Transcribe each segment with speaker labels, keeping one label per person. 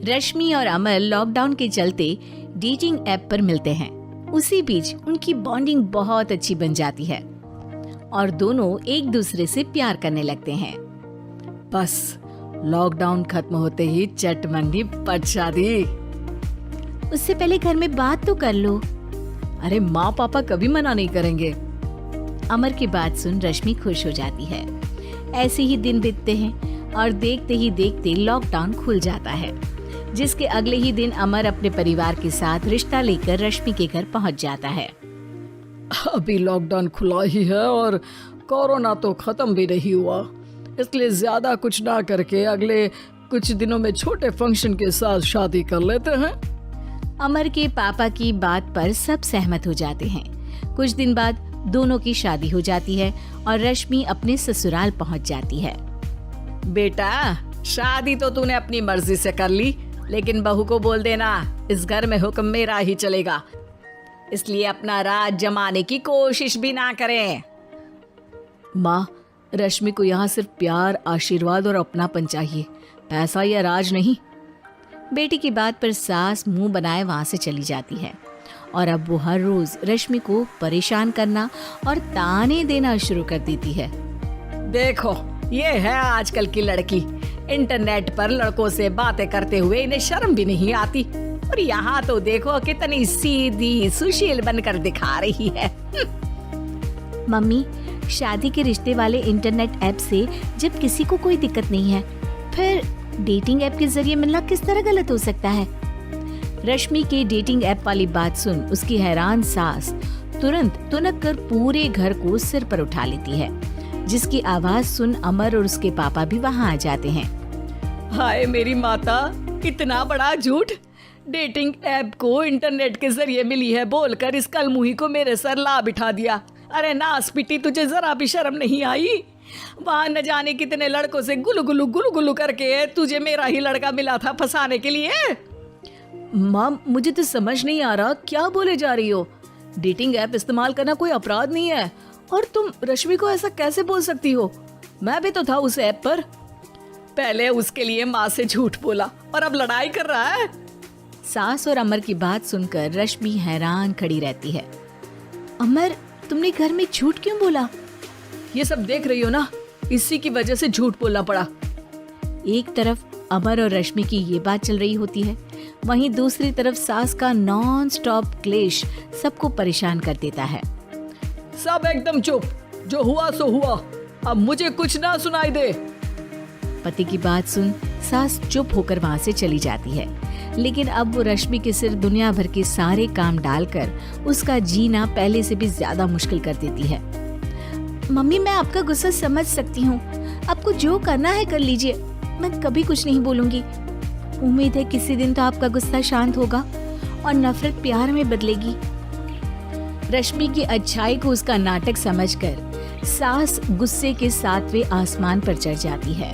Speaker 1: रश्मि और अमर लॉकडाउन के चलते डेटिंग ऐप पर मिलते हैं। उसी बीच उनकी बॉन्डिंग बहुत अच्छी बन जाती है और दोनों एक दूसरे से प्यार करने लगते हैं।
Speaker 2: बस लॉकडाउन खत्म होते ही चट मंडी पट शादी।
Speaker 1: उससे पहले घर में बात तो कर लो।
Speaker 2: अरे माँ पापा कभी मना नहीं करेंगे।
Speaker 1: अमर की बात सुन रश्मि खुश हो जाती है। ऐसे ही दिन बीतते हैं और देखते ही देखते लॉकडाउन खुल जाता है, जिसके अगले ही दिन अमर अपने परिवार के साथ रिश्ता लेकर रश्मि के घर पहुंच जाता है।
Speaker 2: अभी लॉकडाउन खुला ही है और कोरोना तो खत्म भी नहीं हुआ, इसलिए ज्यादा कुछ ना करके अगले कुछ दिनों में छोटे फंक्शन के साथ शादी कर लेते हैं।
Speaker 1: अमर के पापा की बात पर सब सहमत हो जाते हैं। कुछ दिन बाद दोनों की शादी हो जाती है और रश्मि अपने ससुराल पहुंच जाती है।
Speaker 2: बेटा, शादी तो तूने अपनी मर्जी से कर ली, लेकिन बहू को बोल देना इस घर में हुक्म मेरा ही चलेगा, इसलिए अपना राज जमाने की कोशिश भी ना करें। माँ, रश्मि को यहाँ सिर्फ प्यार, आशीर्वाद और अपनापन चाहिए, पैसा या राज नहीं।
Speaker 1: बेटी की बात पर सास मुंह बनाए वहां से चली जाती है और अब वो हर रोज रश्मि को परेशान करना और ताने देना शुरू कर देती है।
Speaker 2: देखो, ये है आजकल की लड़की, इंटरनेट पर लड़कों से बातें करते हुए इन्हें शर्म भी नहीं आती, और यहाँ तो देखो कितनी सीधी सुशील बनकर दिखा रही है।
Speaker 1: मम्मी, शादी के रिश्ते वाले इंटरनेट ऐप से जब किसी को कोई दिक्कत नहीं है, फिर डेटिंग ऐप के जरिए मिलना किस तरह गलत हो सकता है? रश्मि के डेटिंग ऐप वाली बात सुन उसकी हैरान सास तुरंत तुनक कर पूरे घर को सिर पर उठा लेती है, जिसकी आवाज सुन अमर और उसके पापा भी वहाँ आ जाते हैं।
Speaker 2: हाय मेरी माता, इतना बड़ा झूठ! डेटिंग ऐप को इंटरनेट के जरिए मिली है बोलकर इस कलमुही को मेरे सर ला बिठा दिया। अरे नास पिटी, तुझे जरा भी शर्म नहीं आई? वहाँ न जाने कितने लड़कों से गुलु गुलु करके तुझे मेरा ही लड़का मिला था फंसाने के लिए। माँ, मुझे तो समझ नहीं आ रहा क्या बोले जा रही हो। डेटिंग ऐप इस्तेमाल करना कोई अपराध नहीं है, और तुम रश्मि को ऐसा कैसे बोल सकती हो? मैं भी तो था उस ऐप पर। पहले उसके लिए माँ से झूठ बोला और अब लड़ाई कर रहा है।
Speaker 1: सास और अमर की बात सुनकर रश्मि हैरान खड़ी रहती है। अमर, तुमने घर में झूठ क्यों बोला?
Speaker 2: ये सब देख रही हो ना, इसी की वजह से झूठ बोलना पड़ा।
Speaker 1: एक तरफ अमर और रश्मि की ये बात चल रही होती है, वहीं दूसरी तरफ सास का नॉन स्टॉप क्लेश सबको परेशान कर देता है।
Speaker 2: सब एकदम चुप, जो हुआ सो हुआ, अब मुझे कुछ ना सुनाई दे।
Speaker 1: पति की बात सुन सास चुप होकर वहाँ से चली जाती है, लेकिन अब वो रश्मि के सिर दुनिया भर के सारे काम डालकर उसका जीना पहले से भी ज्यादा मुश्किल कर देती है। मम्मी, मैं आपका गुस्सा समझ सकती हूँ, आपको जो करना है कर लीजिए, मैं कभी कुछ नहीं बोलूंगी। उम्मीद है किसी दिन तो आपका गुस्सा शांत होगा और नफरत प्यार में बदलेगी। रश्मि की अच्छाई को उसका नाटक समझकर सास गुस्से के 7वें आसमान पर चढ़ जाती है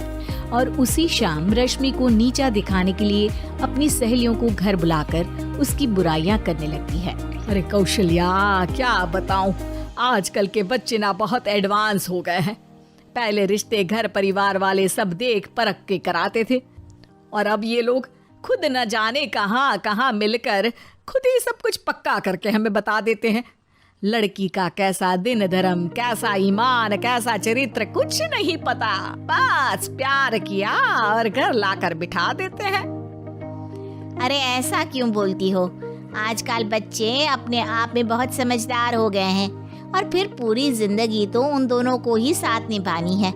Speaker 1: और उसी शाम रश्मि को नीचा दिखाने के लिए अपनी सहेलियों को घर बुलाकर उसकी बुराइयां करने लगती है।
Speaker 2: अरे कौशल्या, क्या बताऊं, आजकल के बच्चे ना बहुत एडवांस हो गए हैं। पहले रिश्ते घर परिवार वाले सब देख परख के कराते थे, और अब ये लोग खुद न जाने कहाँ कहाँ मिलकर खुद ही सब कुछ पक्का करके हमें बता देते हैं। लड़की का कैसा दिन धर्म, कैसा ईमान, कैसा चरित्र कुछ नहीं पता, बस प्यार किया और घर लाकर बिठा देते हैं।
Speaker 3: अरे ऐसा क्यों बोलती हो? आजकल बच्चे अपने आप में बहुत समझदार हो गए हैं, और फिर पूरी जिंदगी तो उन दोनों को ही साथ निभानी है।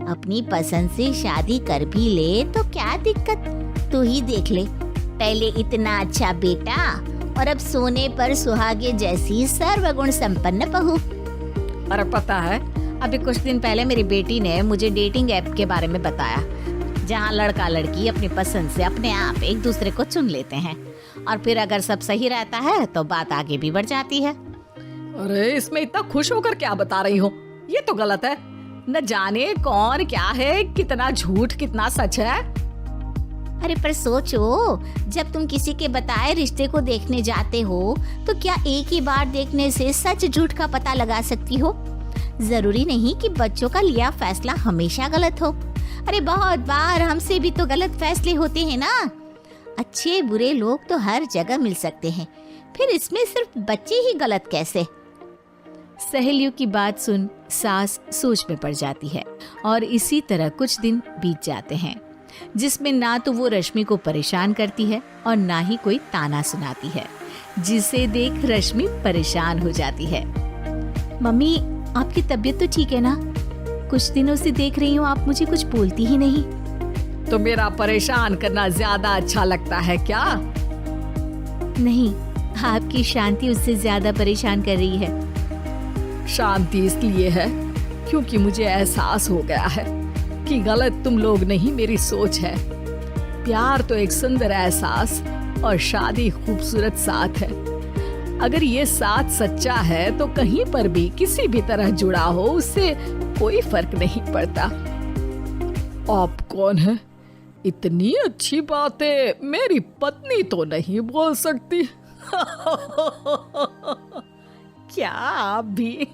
Speaker 3: अपनी पसंद से शादी कर भी ले तो क्या दिक्कत? तू ही देख ले, पहले इतना अच्छा बेटा और अब सोने पर सुहागे जैसी सर्वगुण संपन्न बहू।
Speaker 1: अरे पता है, अभी कुछ दिन पहले मेरी बेटी ने मुझे डेटिंग ऐप के बारे में बताया, जहाँ लड़का लड़की अपनी पसंद से अपने आप एक दूसरे को चुन लेते हैं, और फिर अगर सब सही रहता है तो बात आगे भी बढ़ जाती है।
Speaker 2: अरे इसमें इतना खुश होकर क्या बता रही हो? ये तो गलत है। न जाने कौन क्या है, कितना झूठ कितना सच है।
Speaker 3: अरे पर सोचो, जब तुम किसी के बताए रिश्ते को देखने जाते हो तो क्या एक ही बार देखने से सच झूठ का पता लगा सकती हो? जरूरी नहीं कि बच्चों का लिया फैसला हमेशा गलत हो। अरे बहुत बार हमसे भी तो गलत फैसले होते हैं ना। अच्छे बुरे लोग तो हर जगह मिल सकते हैं, फिर इसमें सिर्फ बच्चे ही गलत कैसे?
Speaker 1: सहेलियों की बात सुन सास सोच में पड़ जाती है और इसी तरह कुछ दिन बीत जाते हैं, जिसमें ना तो वो रश्मि को परेशान करती है और ना ही कोई ताना सुनाती है, जिसे देख रश्मि परेशान हो जाती है। मम्मी, आपकी तबीयत तो ठीक है ना? कुछ दिनों से देख रही हूँ आप मुझे कुछ बोलती ही नहीं।
Speaker 2: तो मेरा परेशान करना ज्यादा अच्छा लगता है क्या?
Speaker 1: नहीं, आपकी शांति उससे ज्यादा परेशान कर रही है।
Speaker 2: शांति इसलिए है क्योंकि मुझे एहसास हो गया है कि गलत तुम लोग नहीं, मेरी सोच है। प्यार तो एक सुंदर एहसास और शादी खूबसूरत साथ है। अगर ये साथ सच्चा है तो कहीं पर भी किसी भी तरह जुड़ा हो, उससे कोई फर्क नहीं पड़ता। आप कौन है? इतनी अच्छी बातें मेरी पत्नी तो नहीं बोल सकती। क्या आप भी?